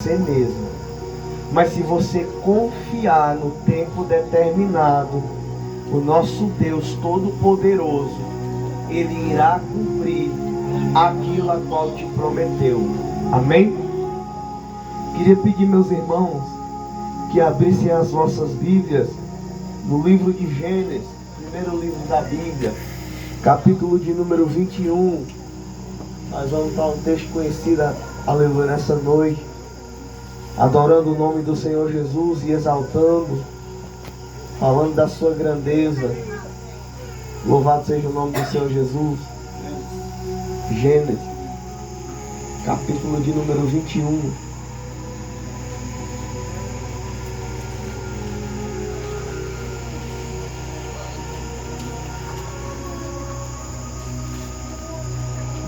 você mesmo. Mas se você confiar no tempo determinado, o nosso Deus Todo-Poderoso, Ele irá cumprir aquilo a qual te prometeu. Amém? Queria pedir, meus irmãos, que abrissem as vossas Bíblias no livro de Gênesis, primeiro livro da Bíblia, capítulo de número 21. Nós vamos para um texto conhecido, aleluia, nessa noite, adorando o nome do Senhor Jesus e exaltando, falando da sua grandeza. Louvado seja o nome do Senhor Jesus. Gênesis, capítulo de número 21.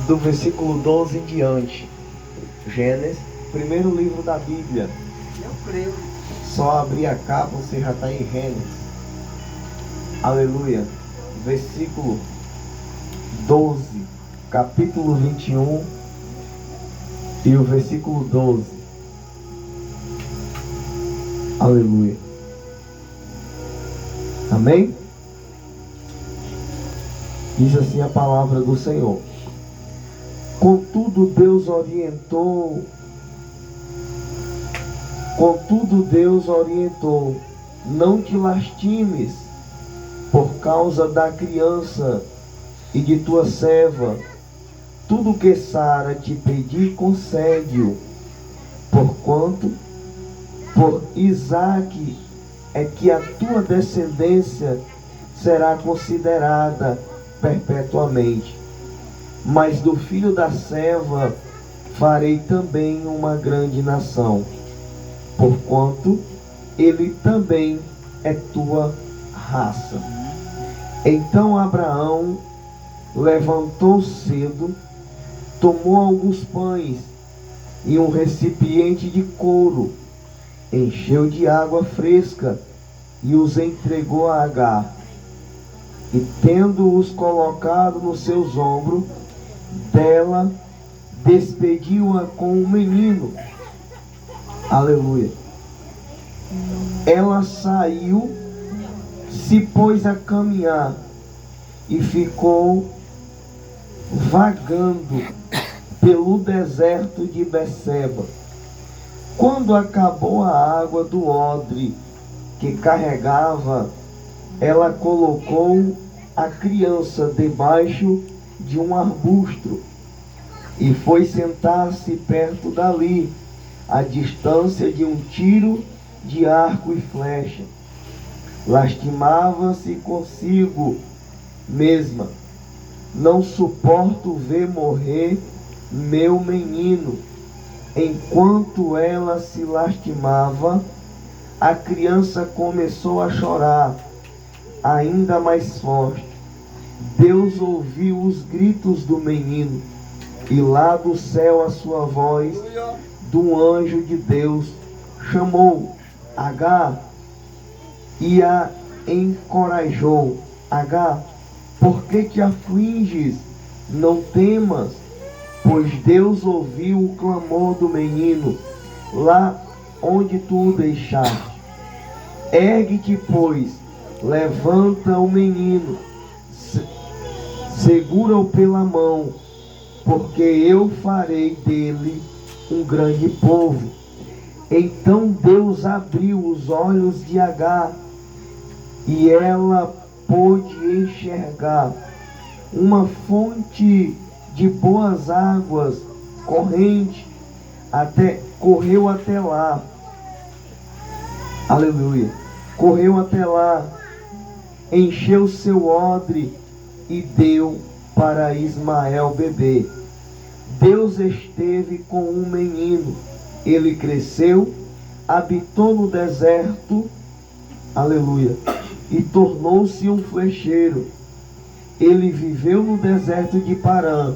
Do versículo 12 em diante. Gênesis, primeiro livro da Bíblia. Eu creio. Só abrir a capa, você já está em Gênesis. Aleluia. Versículo 12, capítulo 21 e o versículo 12. Aleluia. Amém? Diz assim a palavra do Senhor. Contudo Deus orientou, não te lastimes por causa da criança e de tua serva. Tudo que Sara te pedir, concede-o, porquanto por Isaque é que a tua descendência será considerada perpetuamente. Mas do filho da serva farei também uma grande nação, porquanto ele também é tua raça. Então Abraão levantou cedo, tomou alguns pães e um recipiente de couro, encheu de água fresca e os entregou a Agar. E tendo-os colocado nos seus ombros, dela despediu-a com um menino. Aleluia. Ela saiu, se pôs a caminhar e ficou vagando pelo deserto de Beceba. Quando acabou a água do odre que carregava, ela colocou a criança debaixo de um arbusto e foi sentar-se perto dali, à distância de um tiro de arco e flecha. Lastimava-se consigo mesma: não suporto ver morrer meu menino. Enquanto ela se lastimava, a criança começou a chorar ainda mais forte. Deus ouviu os gritos do menino, e lá do céu a sua voz do anjo de Deus chamou Agar e a encorajou. Agar, por que te afliges? Não temas, pois Deus ouviu o clamor do menino lá onde tu o deixaste. Ergue-te, pois, levanta o menino, segura-o pela mão, porque eu farei dele um grande povo. Então Deus abriu os olhos de Agar, e ela pôde enxergar uma fonte de boas águas corrente, correu até lá. Aleluia. Correu até lá, encheu seu odre e deu para Ismael beber. Deus esteve com um menino, ele cresceu, habitou no deserto, aleluia, e tornou-se um flecheiro. Ele viveu no deserto de Parã.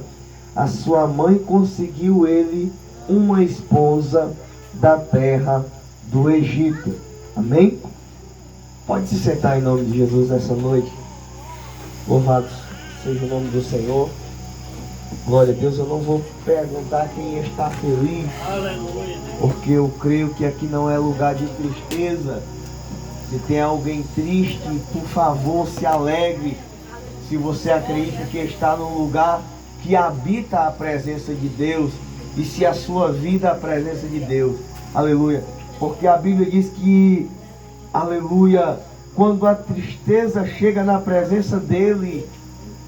A sua mãe conseguiu ele uma esposa da terra do Egito. Amém? Pode se sentar em nome de Jesus essa noite. Louvado seja o nome do Senhor. Glória a Deus, eu não vou perguntar quem está feliz, porque eu creio que aqui não é lugar de tristeza. Se tem alguém triste, por favor, se alegre. Se você acredita que está num lugar que habita a presença de Deus, e se a sua vida é a presença de Deus, aleluia. Porque a Bíblia diz que, aleluia, quando a tristeza chega na presença dele,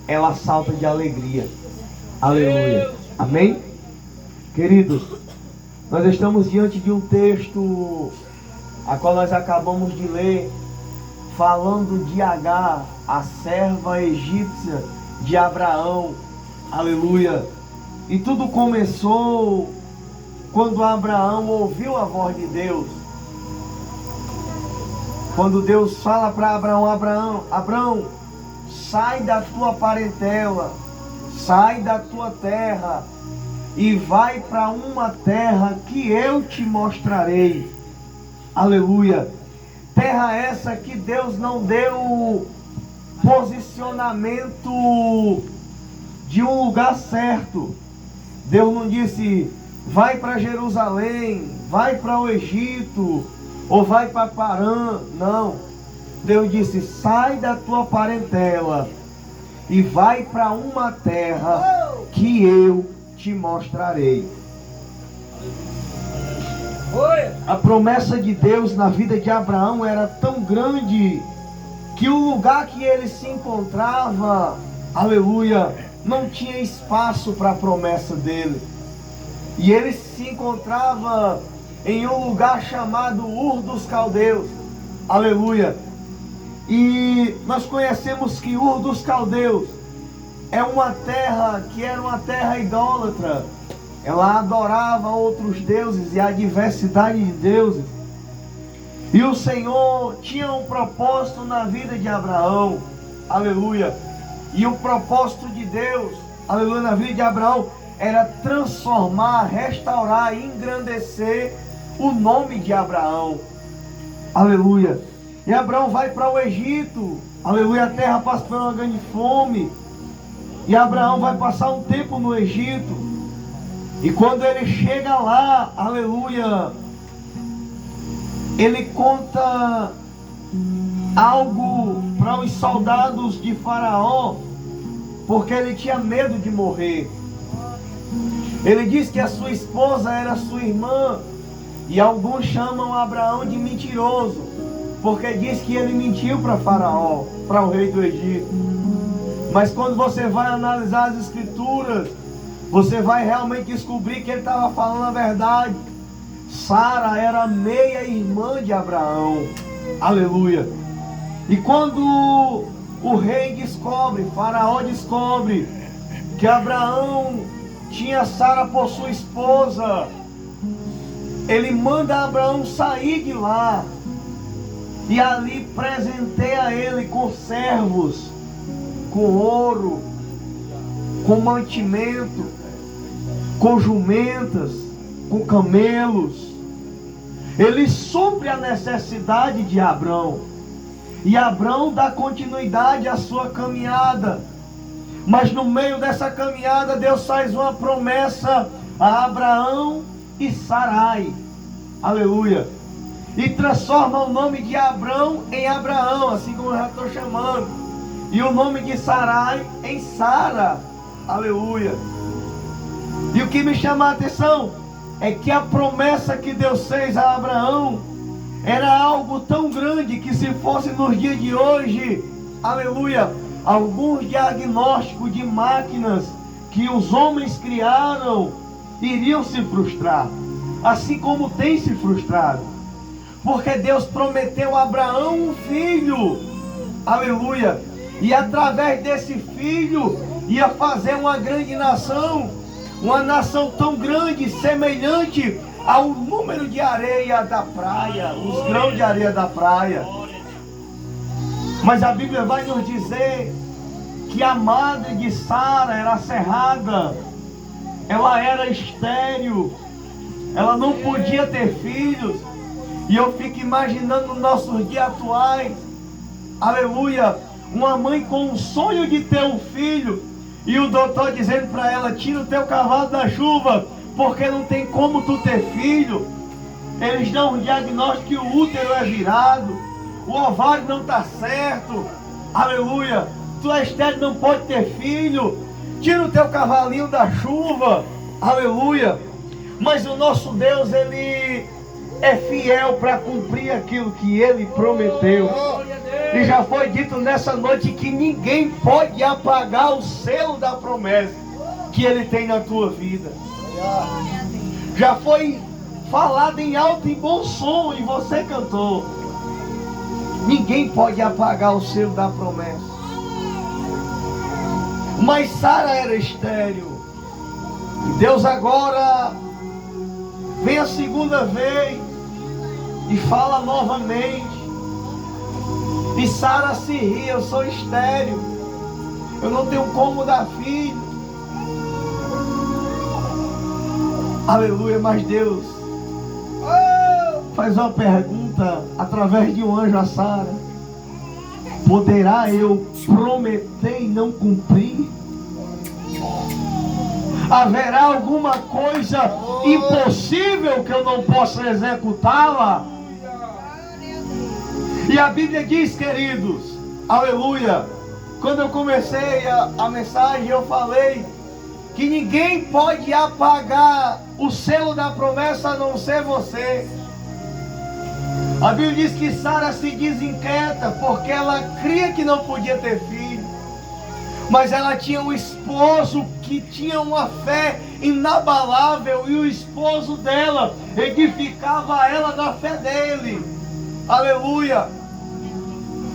ela salta de alegria. Aleluia. Amém? Queridos, nós estamos diante de um texto a qual nós acabamos de ler, falando de Agar, a serva egípcia de Abraão. Aleluia. E tudo começou quando Abraão ouviu a voz de Deus. Quando Deus fala para Abraão, Abraão, sai da tua parentela, sai da tua terra e vai para uma terra que eu te mostrarei. Aleluia. Terra essa que Deus não deu posicionamento de um lugar certo. Deus não disse, vai para Jerusalém, vai para o Egito, ou vai para Parã. Não. Deus disse, sai da tua parentela e vai para uma terra que eu te mostrarei. A promessa de Deus na vida de Abraão era tão grande que o lugar que ele se encontrava, aleluia, não tinha espaço para a promessa dele. E ele se encontrava em um lugar chamado Ur dos Caldeus, aleluia. E nós conhecemos que Ur dos Caldeus é uma terra que era uma terra idólatra. Ela adorava outros deuses e a diversidade de deuses. E o Senhor tinha um propósito na vida de Abraão, aleluia. E o propósito de Deus, aleluia, na vida de Abraão era transformar, restaurar e engrandecer o nome de Abraão, aleluia. E Abraão vai para o Egito, aleluia, a terra passa por uma grande fome. E Abraão vai passar um tempo no Egito. E quando ele chega lá, aleluia, ele conta algo para os soldados de Faraó, porque ele tinha medo de morrer. Ele diz que a sua esposa era sua irmã, e alguns chamam Abraão de mentiroso, porque diz que ele mentiu para Faraó, para o rei do Egito. Mas quando você vai analisar as escrituras, você vai realmente descobrir que ele estava falando a verdade. Sara era meia-irmã de Abraão. Aleluia. E quando o rei descobre, Faraó descobre que Abraão tinha Sara por sua esposa, ele manda Abraão sair de lá e ali presenteia ele com servos, com ouro, com mantimento, com jumentas, com camelos. Ele supre a necessidade de Abrão. E Abrão dá continuidade à sua caminhada. Mas no meio dessa caminhada, Deus faz uma promessa a Abraão e Sarai. Aleluia. E transforma o nome de Abrão em Abraão, assim como eu já estou chamando. E o nome de Sarai em Sara. Aleluia. E o que me chama a atenção é que a promessa que Deus fez a Abraão era algo tão grande que, se fosse nos dias de hoje, aleluia, alguns diagnósticos de máquinas que os homens criaram iriam se frustrar, assim como tem se frustrado, porque Deus prometeu a Abraão um filho, aleluia, e através desse filho ia fazer uma grande nação, uma nação tão grande, semelhante ao número de areia da praia, os grãos de areia da praia. Mas a Bíblia vai nos dizer que a madre de Sara era cerrada, ela era estéril, ela não podia ter filhos. E eu fico imaginando nos nossos dias atuais, aleluia, uma mãe com um sonho de ter um filho, E o doutor dizendo para ela: tira o teu cavalo da chuva, porque não tem como tu ter filho. Eles dão um diagnóstico que o útero é virado, o ovário não está certo. Aleluia. Tu és estéril, não pode ter filho. Tira o teu cavalinho da chuva. Aleluia. Mas o nosso Deus, Ele é fiel para cumprir aquilo que Ele prometeu. E já foi dito nessa noite que ninguém pode apagar o selo da promessa que Ele tem na tua vida. Já foi falado em alto e bom som, e você cantou. Ninguém pode apagar o selo da promessa. Mas Sara era estéril. E Deus agora vem a segunda vez e fala novamente. E Sara se ri: eu sou estéril, eu não tenho como dar filho. Aleluia. Mas Deus faz uma pergunta através de um anjo a Sara: poderá eu prometer e não cumprir? Haverá alguma coisa impossível que eu não possa executá-la? E a Bíblia diz, queridos, aleluia, quando eu comecei a mensagem, eu falei que ninguém pode apagar o selo da promessa a não ser você. A Bíblia diz que Sara se desinquieta porque ela cria que não podia ter filho, mas ela tinha um esposo que tinha uma fé inabalável, e o esposo dela edificava ela na fé dele. Aleluia.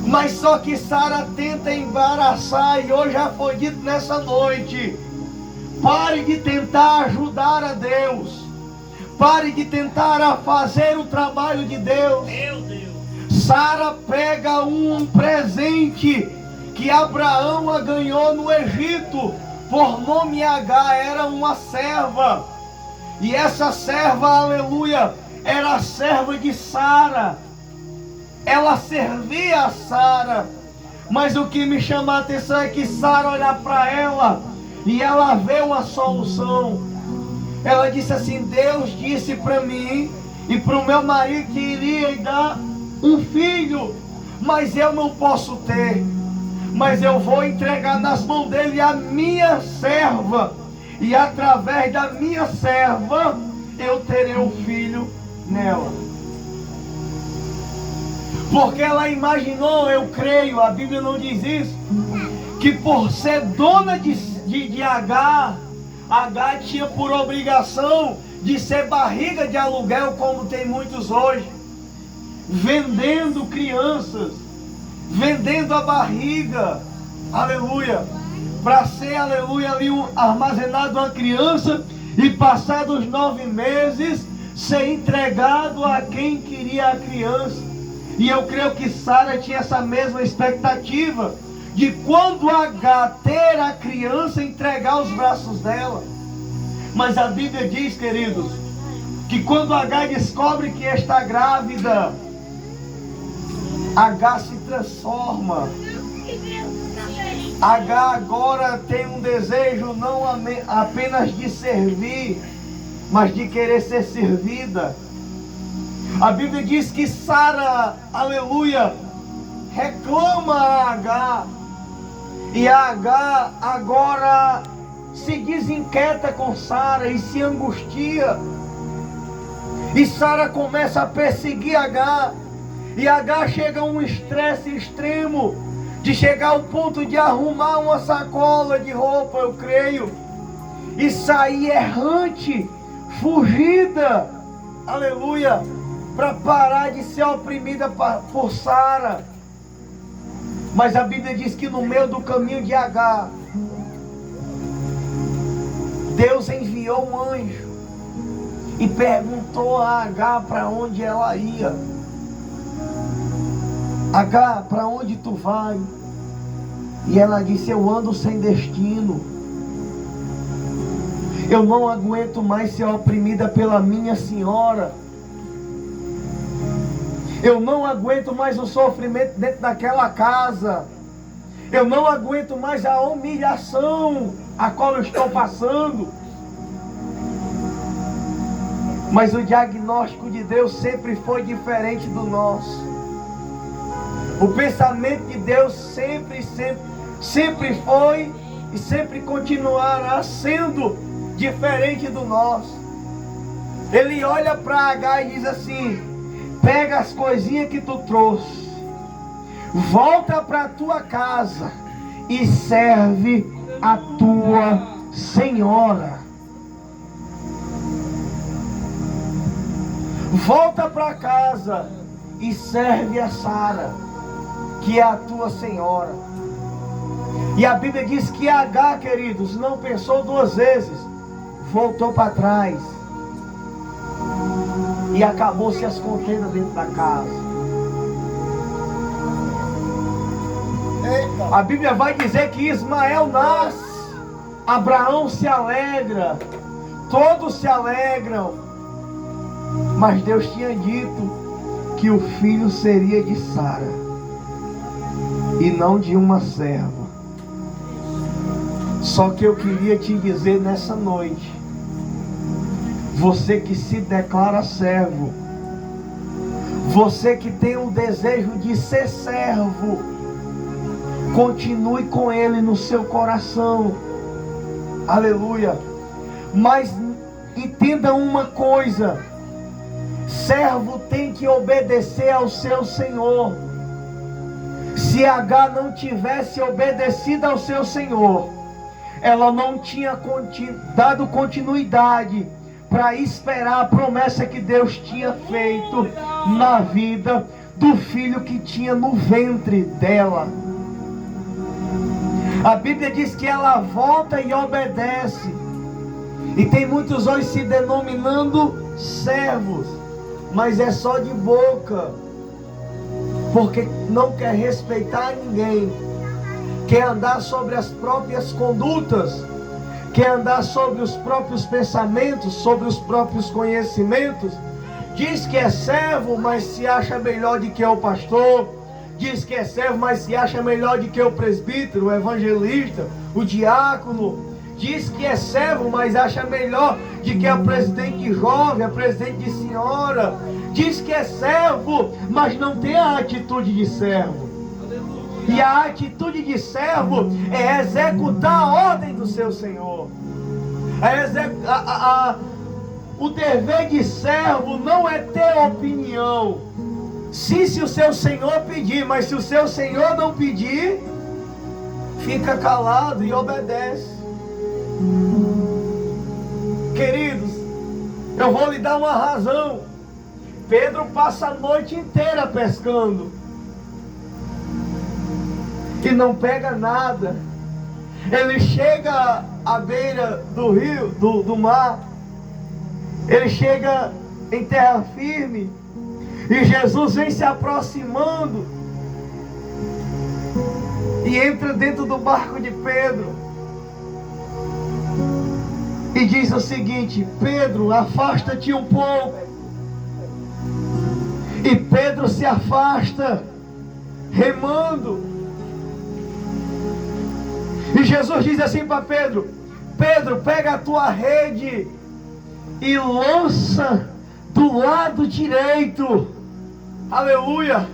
Mas só que Sara tenta embaraçar, e hoje já foi dito nessa noite: pare de tentar ajudar a Deus. Pare de tentar fazer o trabalho de Deus. Meu Deus. Sara pega um presente que Abraão a ganhou no Egito, por nome Agar, era uma serva. E essa serva, aleluia, era a serva de Sara. Ela servia a Sara. Mas o que me chama a atenção é que Sara olha para ela e ela vê uma solução. Ela disse assim: Deus disse para mim e para o meu marido que iria dar um filho, mas eu não posso ter. Mas eu vou entregar nas mãos dele a minha serva, e através da minha serva eu terei um filho nela. Porque ela imaginou, eu creio, a Bíblia não diz isso, que por ser dona de Agar, Agar tinha por obrigação de ser barriga de aluguel, como tem muitos hoje, vendendo crianças, vendendo a barriga, aleluia, para ser, aleluia, ali armazenado uma criança, e passados 9 meses ser entregado a quem queria a criança. E eu creio que Sara tinha essa mesma expectativa de, quando Agar ter a criança, entregar os braços dela. Mas a Bíblia diz, queridos, que quando Agar descobre que está grávida, Agar se transforma. Agar agora tem um desejo não apenas de servir, mas de querer ser servida. A Bíblia diz que Sara, aleluia, reclama a Agar. E a Agar agora se desinquieta com Sara e se angustia. E Sara começa a perseguir Agar. E Agar chega a um estresse extremo, de chegar ao ponto de arrumar uma sacola de roupa, eu creio, e sair errante, fugida, aleluia, para parar de ser oprimida por Sara. Mas a Bíblia diz que no meio do caminho de Agar, Deus enviou um anjo e perguntou a Agar para onde ela ia. Agar, para onde tu vai? E ela disse: eu ando sem destino. Eu não aguento mais ser oprimida pela minha senhora. Eu não aguento mais o sofrimento dentro daquela casa. Eu não aguento mais a humilhação a qual eu estou passando. Mas o diagnóstico de Deus sempre foi diferente do nosso. O pensamento de Deus sempre foi e sempre continuará sendo diferente do nosso. Ele olha para Agar e diz assim: pega as coisinhas que tu trouxe, volta para a tua casa e serve a tua senhora. Volta para casa e serve a Sara, que é a tua senhora. E a Bíblia diz que Agar, queridos, não pensou duas vezes, voltou para trás e acabou-se as contendas dentro da casa. Eita. A Bíblia vai dizer que Ismael nasce, Abraão se alegra, todos se alegram. Mas Deus tinha dito que o filho seria de Sara e não de uma serva. Só que eu queria te dizer nessa noite, você que se declara servo, você que tem o desejo de ser servo, continue com ele no seu coração. Aleluia. Mas entenda uma coisa: servo tem que obedecer ao seu senhor. Se Agar não tivesse obedecido ao seu senhor, ela não tinha dado continuidade para esperar a promessa que Deus tinha feito na vida do filho que tinha no ventre dela. A Bíblia diz que ela volta e obedece. E tem muitos hoje se denominando servos, mas é só de boca, porque não quer respeitar ninguém, quer andar sobre as próprias condutas, quer andar sobre os próprios pensamentos, sobre os próprios conhecimentos. Diz que é servo, mas se acha melhor do que o pastor. Diz que é servo, mas se acha melhor do que o presbítero, o evangelista, o diácono. Diz que é servo, mas acha melhor de que a presidente jovem, a presidente de senhora. Diz que é servo, mas não tem a atitude de servo. E a atitude de servo é executar a ordem do seu Senhor. O dever de servo não é ter opinião. Sim, se o seu Senhor pedir, mas se o seu Senhor não pedir, fica calado e obedece. Queridos, eu vou lhe dar uma razão. Pedro passa a noite inteira pescando e não pega nada. Ele chega à beira do rio, do mar. Ele chega em terra firme e Jesus vem se aproximando e entra dentro do barco de Pedro e diz o seguinte: Pedro, afasta-te um pouco. E Pedro se afasta, remando. E Jesus diz assim para Pedro: Pedro, pega a tua rede e lança do lado direito. Aleluia.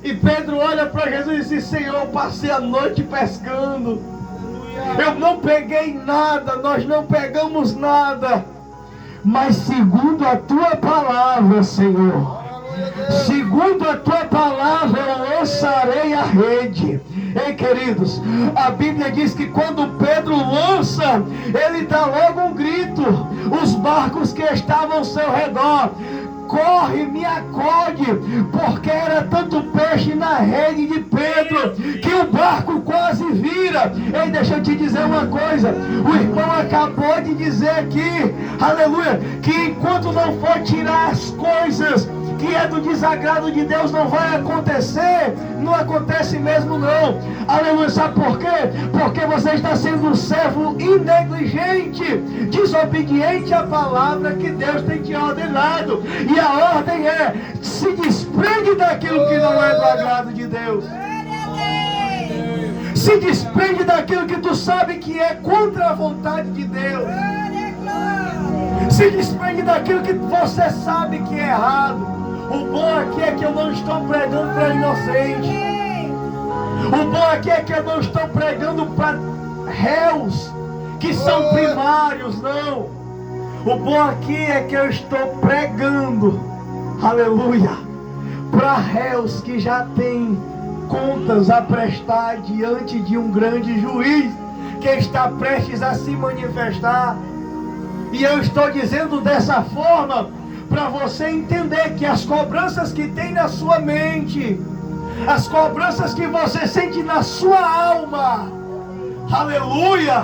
E Pedro olha para Jesus e diz: Senhor, eu passei a noite pescando, eu não peguei nada, nós não pegamos nada, mas segundo a tua palavra, Senhor, segundo a tua palavra eu lançarei a rede. Ei, queridos, a Bíblia diz que quando Pedro lança, ele dá logo um grito. Os barcos que estavam ao seu redor: corre, me acode, porque era tanto peixe na rede de Pedro que o barco quase vira. Ei, deixa eu te dizer uma coisa: o irmão acabou de dizer aqui, aleluia, que enquanto não for tirar as coisas que é do desagrado de Deus, não vai acontecer. Não acontece mesmo não. Aleluia. Sabe por quê? Porque você está sendo um servo negligente, desobediente à palavra que Deus tem te ordenado. E a ordem é: se desprende daquilo que não é do agrado de Deus. Se desprende daquilo que tu sabe que é contra a vontade de Deus. Se desprende daquilo que você sabe que é errado. O bom aqui é que eu não estou pregando para inocente. O bom aqui é que eu não estou pregando para réus que são primários, não. O bom aqui é que eu estou pregando, aleluia, para réus que já têm contas a prestar diante de um grande juiz que está prestes a se manifestar. E eu estou dizendo dessa forma para você entender que as cobranças que tem na sua mente, as cobranças que você sente na sua alma, aleluia,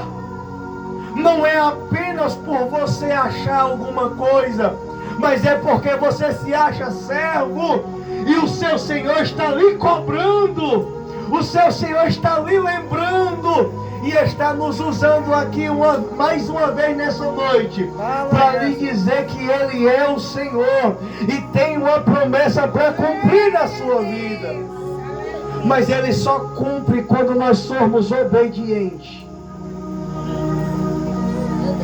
não é apenas por você achar alguma coisa, mas é porque você se acha servo e o seu Senhor está lhe cobrando, o seu Senhor está lhe lembrando e está nos usando aqui mais uma vez nessa noite para lhe dizer que Ele é o Senhor e tem uma promessa para cumprir na sua vida. Mas Ele só cumpre quando nós somos obedientes.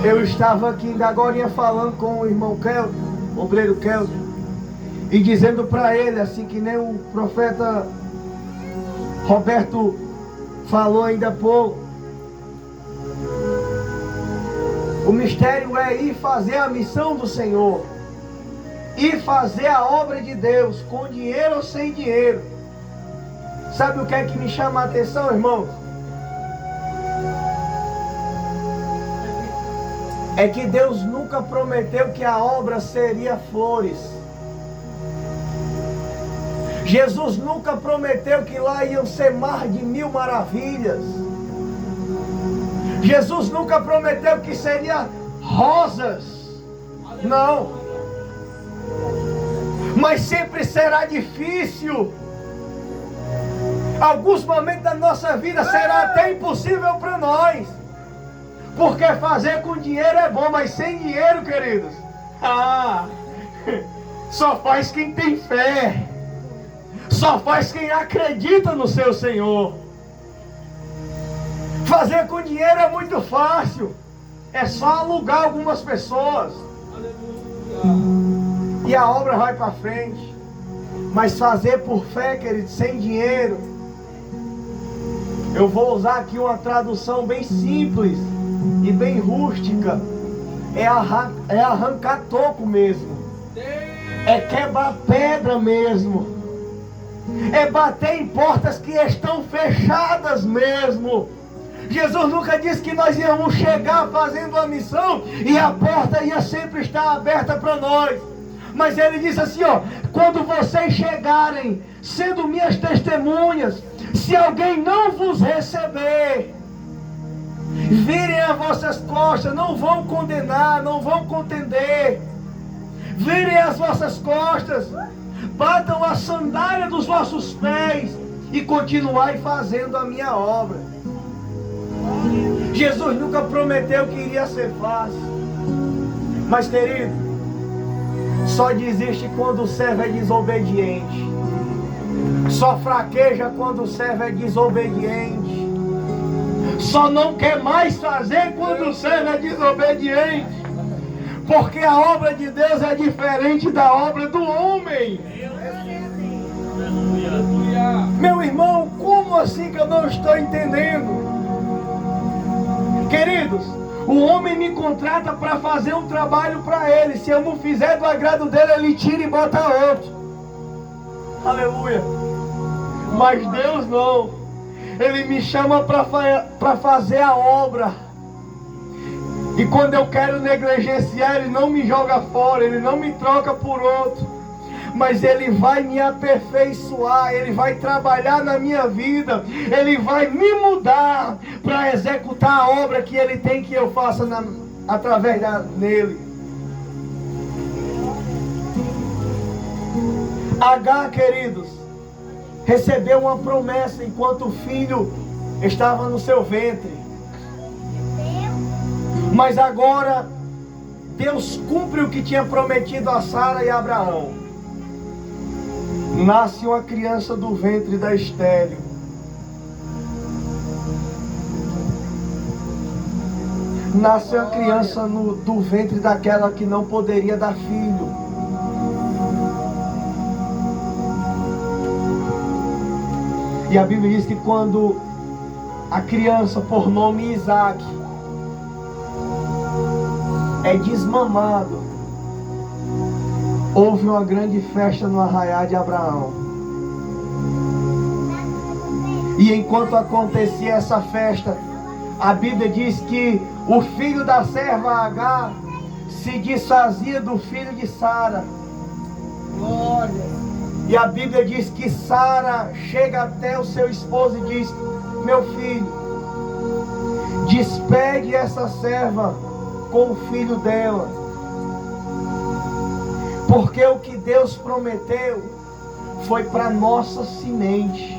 Eu estava aqui ainda agora falando com o irmão Kelvin, o obreiro Kelvin, e dizendo para ele, assim que nem o profeta Roberto falou ainda há pouco, o mistério é ir fazer a missão do Senhor, ir fazer a obra de Deus, com dinheiro ou sem dinheiro. Sabe o que é que me chama a atenção, irmãos? É que Deus nunca prometeu que a obra seria flores. Jesus nunca prometeu que lá iam ser mar de mil maravilhas. Jesus nunca prometeu que seria rosas. Não. Mas sempre será difícil. Alguns momentos da nossa vida será até impossível para nós. Porque fazer com dinheiro é bom, mas sem dinheiro, queridos, só faz quem tem fé. Só faz quem acredita no seu Senhor. Fazer com dinheiro é muito fácil. É só alugar algumas pessoas. E a obra vai para frente. Mas fazer por fé, querido, sem dinheiro. Eu vou usar aqui uma tradução bem simples e bem rústica. É arrancar toco mesmo. É quebrar pedra mesmo. É bater em portas que estão fechadas mesmo. Jesus nunca disse que nós íamos chegar fazendo a missão e a porta ia sempre estar aberta para nós. Mas Ele disse assim, ó: quando vocês chegarem sendo minhas testemunhas, se alguém não vos receber, virem as vossas costas, não vão condenar, não vão contender. Virem as vossas costas, batam a sandália dos vossos pés e continuai fazendo a minha obra. Jesus nunca prometeu que iria ser fácil. Mas, querido, só desiste quando o servo é desobediente. Só fraqueja quando o servo é desobediente. Só não quer mais fazer quando o servo é desobediente. Porque a obra de Deus é diferente da obra do homem. Meu irmão, como assim que eu não estou entendendo? Queridos, o homem me contrata para fazer um trabalho para ele. Se eu não fizer do agrado dele, ele tira e bota outro. Aleluia. Mas Deus não. Ele me chama para fazer a obra. E quando eu quero negligenciar, Ele não me joga fora, Ele não me troca por outro. Mas Ele vai me aperfeiçoar, Ele vai trabalhar na minha vida, Ele vai me mudar para executar a obra que Ele tem que eu faça através nele. Agar, queridos, recebeu uma promessa enquanto o filho estava no seu ventre. Mas agora Deus cumpre o que tinha prometido a Sara e a Abraão. Nasce uma criança do ventre da estéril. nasceu a criança do ventre daquela que não poderia dar filho. E a Bíblia diz que quando a criança, por nome Isaac, é desmamado, houve uma grande festa no arraial de Abraão. E enquanto acontecia essa festa, a Bíblia diz que o filho da serva Agar se desfazia do filho de Sara. Glória. E a Bíblia diz que Sara chega até o seu esposo e diz: meu filho, despede essa serva com o filho dela, porque o que Deus prometeu foi para nossa semente.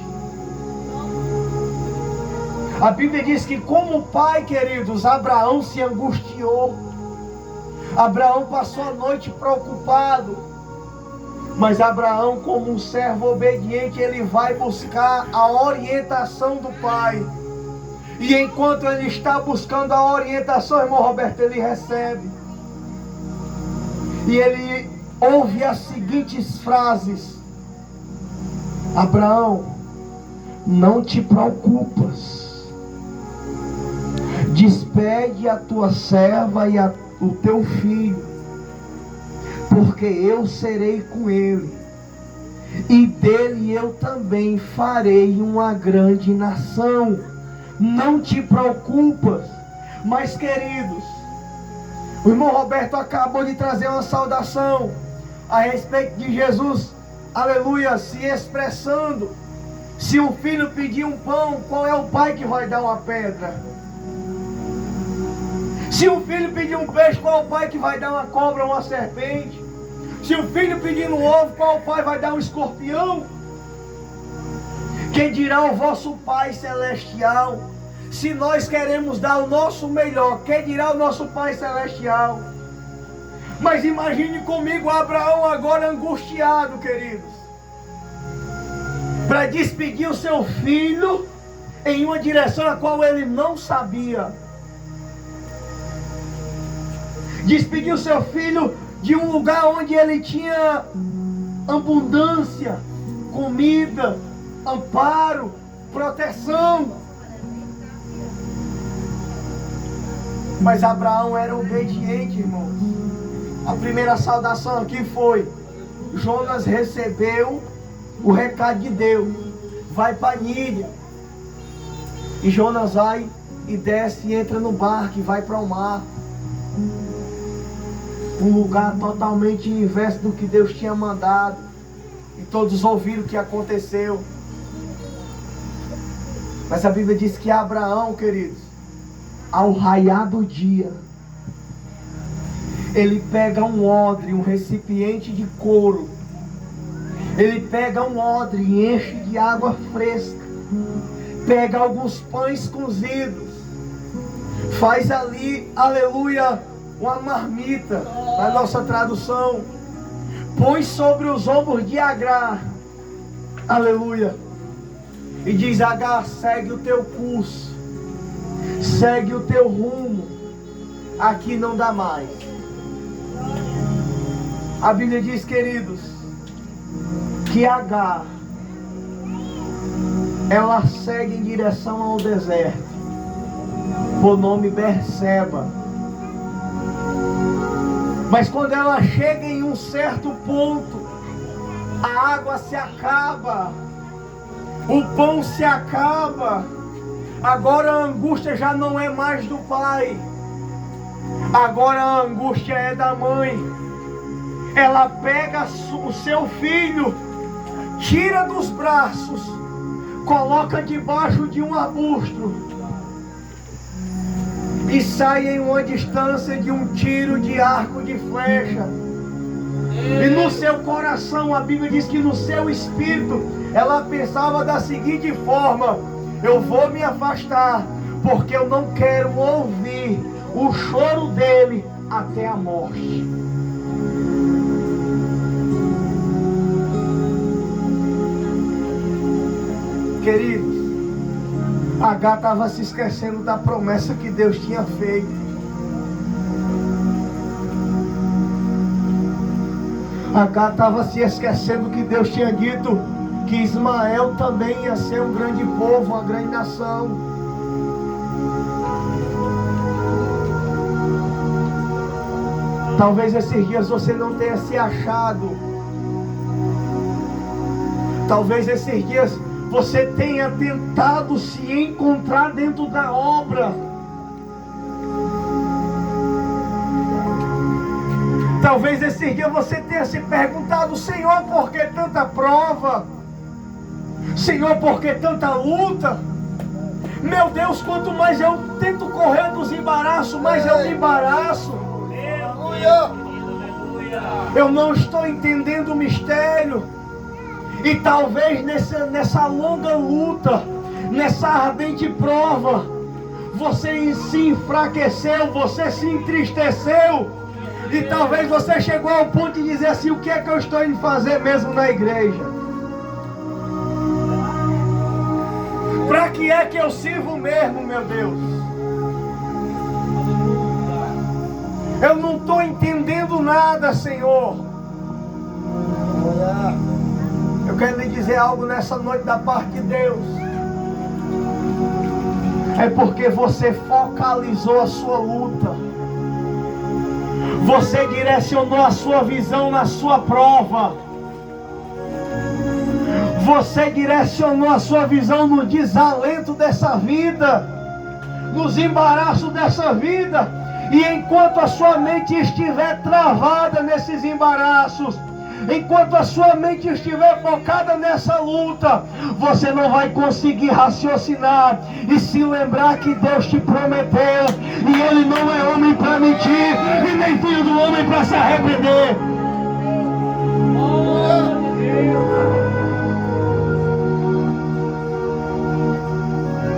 A Bíblia diz que como pai, queridos, Abraão se angustiou. Abraão passou a noite preocupado. Mas Abraão, como um servo obediente, ele vai buscar a orientação do pai. E enquanto ele está buscando a orientação, irmão Roberto, ele recebe. E ele ouve as seguintes frases: Abraão, não te preocupas. Despede a tua serva e o teu filho, porque eu serei com ele, e dele eu também farei uma grande nação. Não te preocupas. Mas, queridos, o irmão Roberto acabou de trazer uma saudação a respeito de Jesus, aleluia, se expressando: se o filho pedir um pão, qual é o pai que vai dar uma pedra? Se o filho pedir um peixe, qual é o pai que vai dar uma cobra ou uma serpente? Se o filho pedir um ovo, qual o pai vai dar um escorpião? Quem dirá o vosso Pai Celestial? Se nós queremos dar o nosso melhor, quem dirá o nosso Pai Celestial? Mas imagine comigo Abraão agora angustiado, queridos, para despedir o seu filho em uma direção a qual ele não sabia. Despedir o seu filho de um lugar onde ele tinha abundância, comida, amparo, proteção. Mas Abraão era obediente, irmãos. A primeira saudação aqui foi: Jonas recebeu o recado de Deus, vai para Nínive. E Jonas vai e desce e entra no barco e vai para o mar. Um lugar totalmente inverso do que Deus tinha mandado. E todos ouviram o que aconteceu. Mas a Bíblia diz que Abraão, queridos, ao raiar do dia, ele pega um odre, um recipiente de couro. Ele pega um odre e enche de água fresca. Pega alguns pães cozidos. Faz ali, aleluia, uma marmita, na nossa tradução. Põe sobre os ombros de Agar, aleluia, e diz: Agar, segue o teu curso, segue o teu rumo, aqui não dá mais. A Bíblia diz, queridos, que Agar, ela segue em direção ao deserto, por nome Berseba. Mas quando ela chega em um certo ponto, a água se acaba, o pão se acaba. Agora a angústia já não é mais do pai, agora a angústia é da mãe. Ela pega o seu filho, tira dos braços, coloca debaixo de um arbusto e sai em uma distância de um tiro de arco de flecha. E no seu coração, a Bíblia diz que no seu espírito, ela pensava da seguinte forma: eu vou me afastar, porque eu não quero ouvir o choro dele até a morte. Queridos, Agar estava se esquecendo da promessa que Deus tinha feito. Agar estava se esquecendo que Deus tinha dito que Ismael também ia ser um grande povo, uma grande nação. Talvez esses dias você não tenha se achado. Talvez esses dias você tenha tentado se encontrar dentro da obra. Talvez esses dias você tenha se perguntado: Senhor, por que tanta prova? Senhor, por que tanta luta? Meu Deus, quanto mais eu tento correr dos embaraços, mais eu me embaraço. Eu não estou entendendo o mistério. E talvez nessa longa luta, nessa ardente prova, você se enfraqueceu, você se entristeceu. E talvez você chegou ao ponto de dizer assim: o que é que eu estou indo fazer mesmo na igreja? Para que é que eu sirvo mesmo, meu Deus? Eu não estou entendendo nada, Senhor. Eu quero lhe dizer algo nessa noite da parte de Deus. É porque você focalizou a sua luta. Você direcionou a sua visão na sua prova. Você direcionou a sua visão no desalento dessa vida, nos embaraços dessa vida. E enquanto a sua mente estiver travada nesses embaraços, enquanto a sua mente estiver focada nessa luta, você não vai conseguir raciocinar e se lembrar que Deus te prometeu, e Ele não é homem para mentir, e nem filho do homem para se arrepender.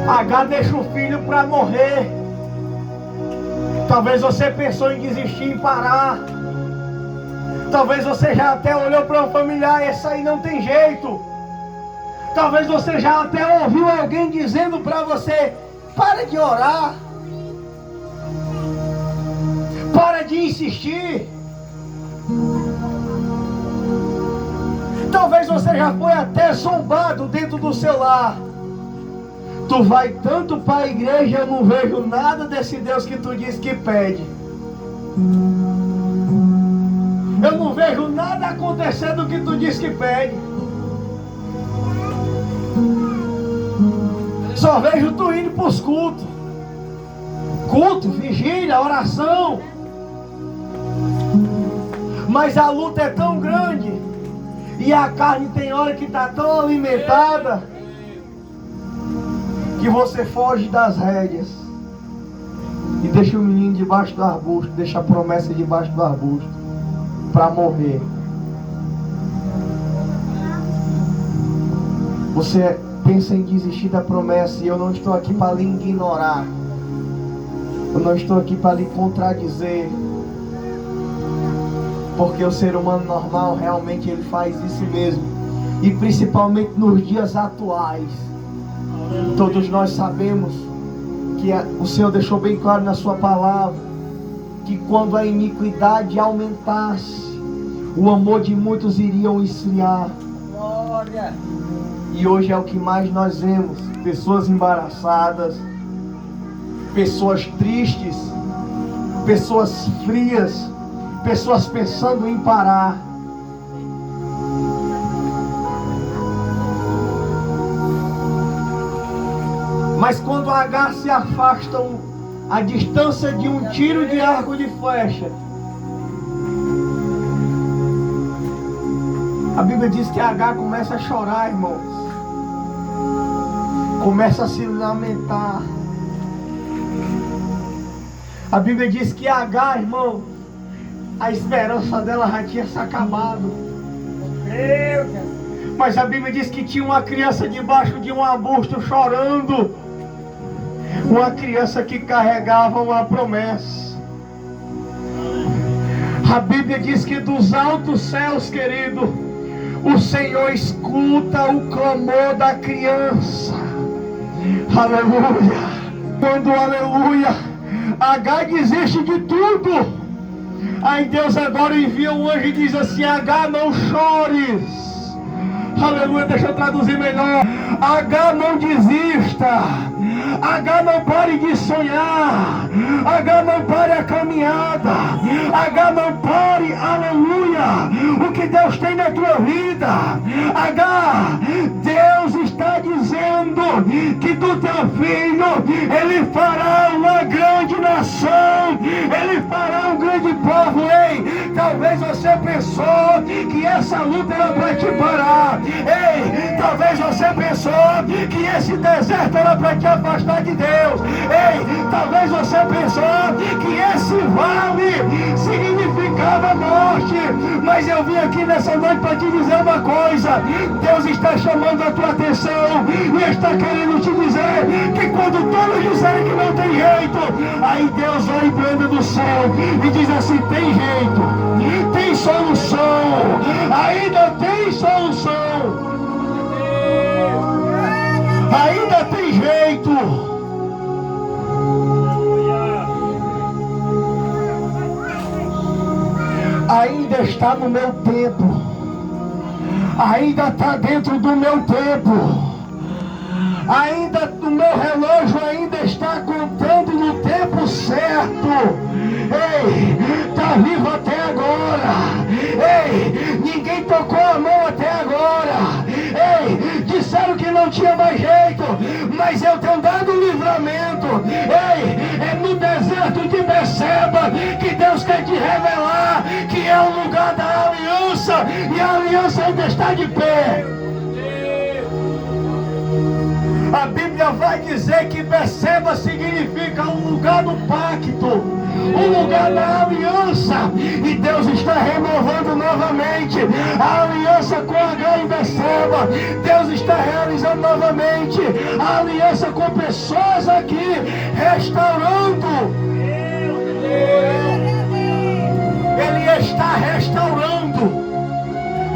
Agar deixa o filho para morrer. Talvez você pensou em desistir, em parar. Talvez você já até olhou para um familiar: esse aí não tem jeito. Talvez você já até ouviu alguém dizendo para você: para de orar, para de insistir. Talvez você já foi até zombado dentro do seu lar. Tu vai tanto para a igreja, eu não vejo nada desse Deus que tu diz que pede. Eu não vejo nada acontecendo que tu diz que pede. Só vejo tu indo para os cultos. Culto, vigília, oração. Mas a luta é tão grande. E a carne tem hora que está tão alimentada que você foge das rédeas e deixa o menino debaixo do arbusto, deixa a promessa debaixo do arbusto para morrer. Você pensa em desistir da promessa, e eu não estou aqui para lhe ignorar, eu não estou aqui para lhe contradizer, porque o ser humano normal realmente ele faz isso mesmo, e principalmente nos dias atuais. Todos nós sabemos que o Senhor deixou bem claro na sua palavra que quando a iniquidade aumentasse, o amor de muitos iria esfriar. Glória. E hoje é o que mais nós vemos: pessoas embaraçadas, pessoas tristes, pessoas frias, pessoas pensando em parar. Mas quando Agar se afasta a distância de um tiro de arco de flecha, a Bíblia diz que Agar começa a chorar, irmãos. Começa a se lamentar. A Bíblia diz que Agar, irmão, a esperança dela já tinha se acabado. Mas a Bíblia diz que tinha uma criança debaixo de um arbusto chorando. Uma criança que carregava uma promessa. A Bíblia diz que dos altos céus, querido, o Senhor escuta o clamor da criança. Aleluia. Quando, aleluia, Agar desiste de tudo, Aí Deus agora envia um anjo e diz assim: Agar, não chores. Aleluia, deixa eu traduzir melhor. Agar, não desista. Agar, não pare de sonhar. Agar, não pare a caminhada. Agar, não pare, aleluia, o que Deus tem na tua vida. Agar, Deus está dizendo que do teu filho Ele fará uma grande nação. Ele fará um grande povo. Ei, talvez você pensou que essa luta era para te parar. Ei, talvez você pensou que esse deserto era para te afastar de Deus. Ei, talvez você pensou que esse vale significava morte. Mas eu vim aqui nessa noite para te dizer uma coisa: Deus está chamando a tua atenção e está querendo te dizer que quando todos disserem que não tem jeito, aí Deus vai e branda do céu e diz assim: tem jeito, tem solução, ainda tem solução, ainda tem jeito. Ainda está no meu tempo, ainda está dentro do meu tempo, ainda o meu relógio ainda está contando no tempo certo. Ei, está vivo até agora. Ei, ninguém tocou a mão até agora. Ei, disseram que não tinha mais jeito, mas eu tenho dado livramento. Ei, é no deserto de Beceba que Deus quer te revelar que é o lugar da aliança, e a aliança ainda está de pé. A Bíblia vai dizer que Beceba significa um lugar do pacto, um lugar da aliança, e Deus está renovando novamente a aliança com Agar e Beceba. Deus está realizando novamente a aliança com pessoas aqui, restaurando. Ele está restaurando,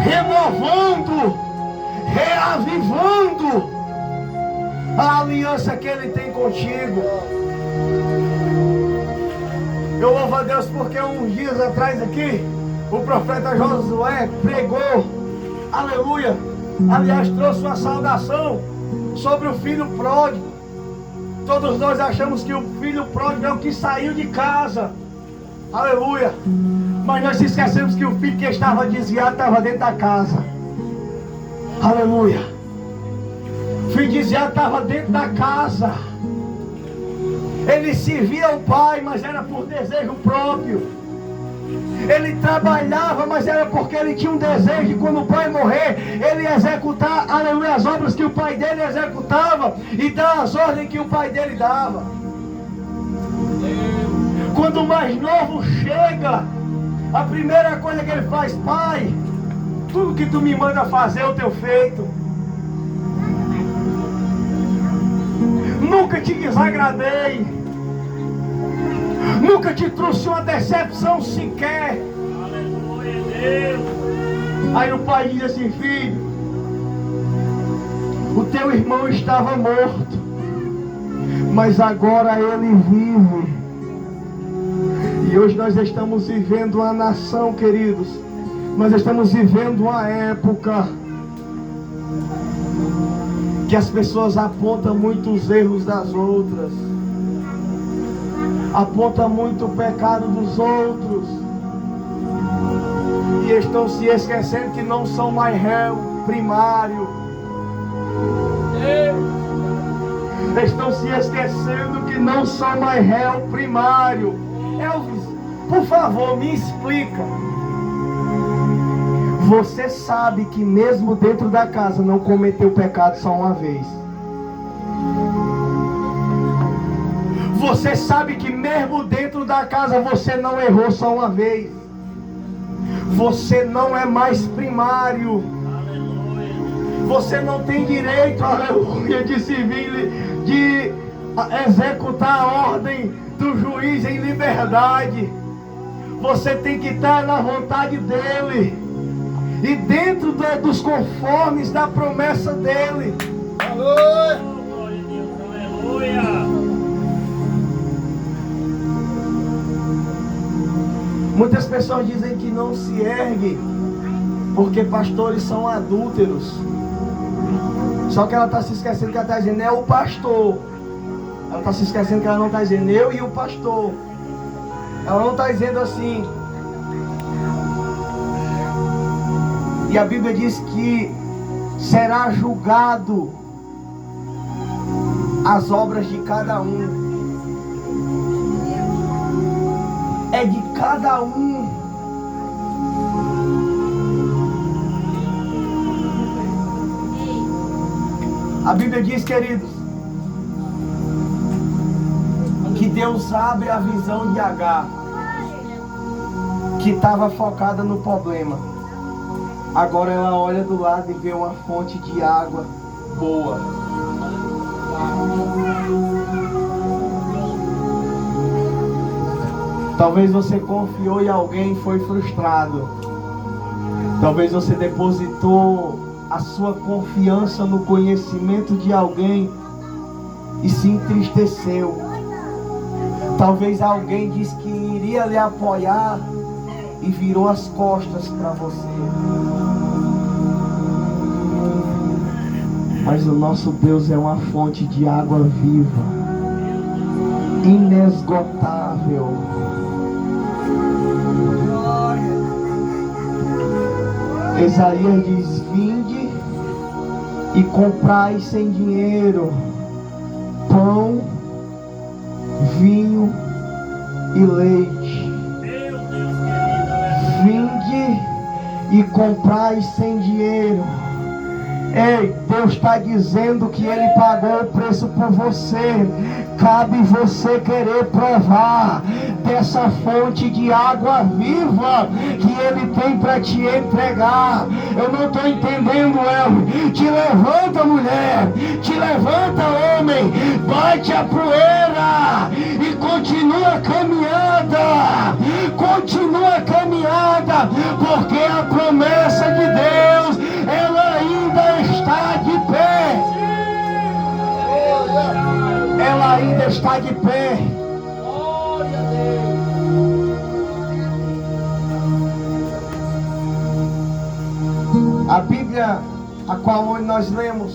renovando, reavivando a aliança que Ele tem contigo. Eu louvo a Deus porque uns dias atrás aqui o profeta Josué pregou, aleluia, aliás, trouxe uma saudação sobre o filho pródigo. Todos nós achamos que o filho pródigo é o que saiu de casa, aleluia, mas nós se esquecemos que o filho que estava desviado estava dentro da casa, aleluia. O filho desviado estava dentro da casa. Ele servia ao pai, mas era por desejo próprio. Ele trabalhava, mas era porque ele tinha um desejo de, quando o pai morrer, ele executar, aleluia, as obras que o pai dele executava e dar as ordens que o pai dele dava. Quando o mais novo chega, a primeira coisa que ele faz: pai, tudo que tu me manda fazer eu tenho feito. Nunca te desagradei, nunca te trouxe uma decepção sequer. Aleluia, Deus. Aí o pai diz assim: filho, o teu irmão estava morto, mas agora ele vive. E hoje nós estamos vivendo uma nação, queridos, nós estamos vivendo uma época que as pessoas apontam muito os erros das outras, apontam muito o pecado dos outros, e estão se esquecendo que não são mais réu primário. Estão se esquecendo que não são mais réu primário. Elvis, por favor, me explica. Você sabe que mesmo dentro da casa não cometeu pecado só uma vez. Você sabe que mesmo dentro da casa você não errou só uma vez. Você não é mais primário. Você não tem direito, aleluia, de servir, de executar a ordem do juiz em liberdade. Você tem que estar na vontade dele e dentro dos conformes da promessa dele. Aleluia! Glória a Deus, aleluia! Muitas pessoas dizem que não se ergue porque pastores são adúlteros. Só que ela está se esquecendo que ela está dizendo é o pastor. Ela está se esquecendo que ela não está dizendo eu e o pastor. Ela não está dizendo assim. E a Bíblia diz que será julgado as obras de cada um. É de cada um. A Bíblia diz, queridos, que Deus abre a visão de Agar, que estava focada no problema. Agora ela olha do lado e vê uma fonte de água boa. Talvez você confiou em alguém e foi frustrado. Talvez você depositou a sua confiança no conhecimento de alguém e se entristeceu. Talvez alguém disse que iria lhe apoiar e virou as costas para você. Mas o nosso Deus é uma fonte de água viva, inesgotável. Isaías diz: vinde e comprai sem dinheiro pão, vinho e leite. Vinde e comprai sem dinheiro. Ei, Deus está dizendo que Ele pagou o preço por você. Cabe você querer provar dessa fonte de água viva que Ele tem para te entregar. Eu não estou entendendo, Elvio. Te levanta, mulher. Te levanta, homem. Bate a poeira e continua a caminhada. Continua a caminhada, porque a promessa de Deus, ela ainda está de pé. Ela ainda está de pé. A Bíblia a qual hoje nós lemos,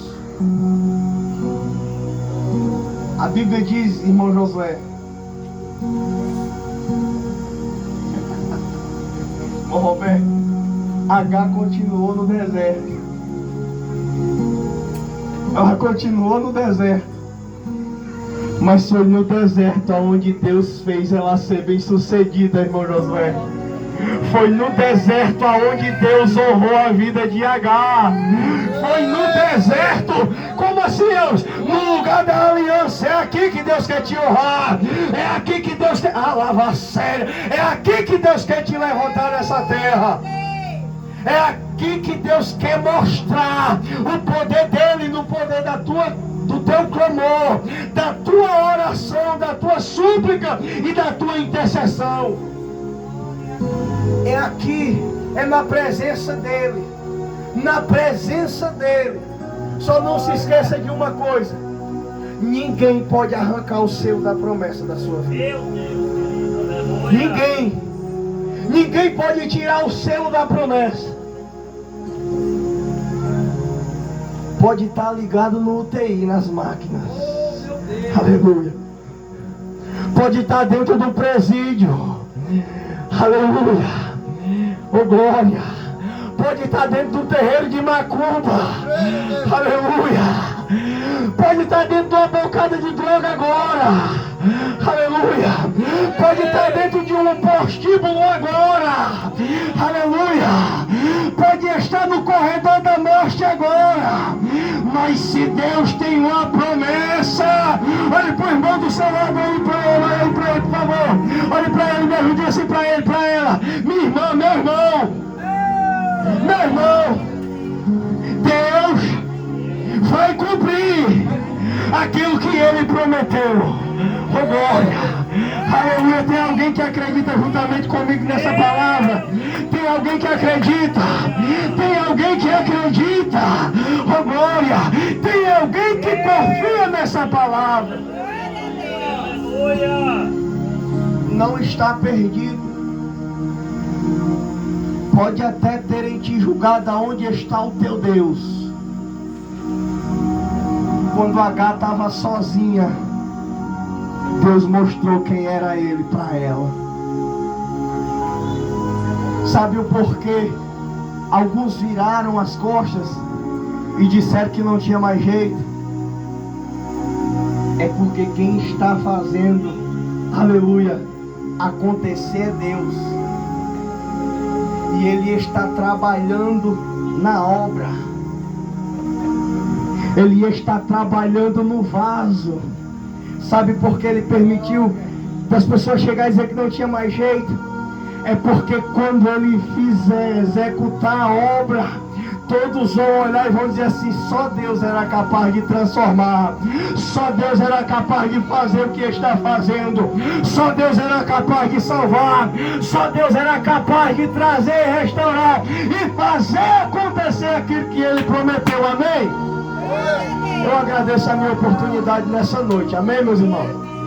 a Bíblia diz, irmão Josué, irmão Roberto, Agar continuou no deserto. Ela continuou no deserto. Mas foi no deserto onde Deus fez ela ser bem sucedida, irmão Josué. Foi no deserto onde Deus honrou a vida de Agar. Foi no deserto. Como assim, Deus? No lugar da aliança. É aqui que Deus quer te honrar. É aqui que Deus quer... lava sério. É aqui que Deus quer te levantar nessa terra. É aqui que Deus quer mostrar o poder dele no poder do teu clamor, da tua oração, da tua súplica e da tua intercessão. É aqui, é na presença dele. Na presença dele. Só não se esqueça de uma coisa: ninguém pode arrancar o selo da promessa da sua vida. Ninguém pode tirar o selo da promessa. Pode estar ligado no UTI, nas máquinas. Aleluia. Pode estar dentro do presídio. Aleluia. Oh glória. Pode estar dentro do terreiro de macumba. Aleluia. Pode estar dentro de uma bocada de droga agora. Aleluia. Pode estar dentro de um prostíbulo agora. Aleluia. Pode estar no corredor da morte agora. Mas se Deus tem uma promessa, olhe para o irmão do seu lado, olhe para ele, por favor. Olhe para ele, me ajude assim para ele, para ela. Minha irmã, meu irmão, Deus vai cumprir aquilo que Ele prometeu. Oh glória. Aleluia. Tem alguém que acredita juntamente comigo nessa palavra? Tem alguém que acredita? Tem alguém que acredita? Oh glória. Tem alguém que confia nessa palavra? Não está perdido. Pode até terem te julgado aonde está o teu Deus. Quando Agar estava sozinha, Deus mostrou quem era Ele para ela. Sabe o porquê? Alguns viraram as costas e disseram que não tinha mais jeito. É porque quem está fazendo, aleluia, acontecer é Deus. E Ele está trabalhando na obra. Ele está trabalhando no vaso. Sabe por que Ele permitiu das pessoas chegarem e dizer que não tinha mais jeito? É porque quando Ele fizer executar a obra, todos vão olhar e vão dizer assim: só Deus era capaz de transformar, só Deus era capaz de fazer o que está fazendo, só Deus era capaz de salvar, só Deus era capaz de trazer, restaurar e fazer acontecer aquilo que Ele prometeu. Amém? Eu agradeço a minha oportunidade nessa noite. Amém, meus irmãos?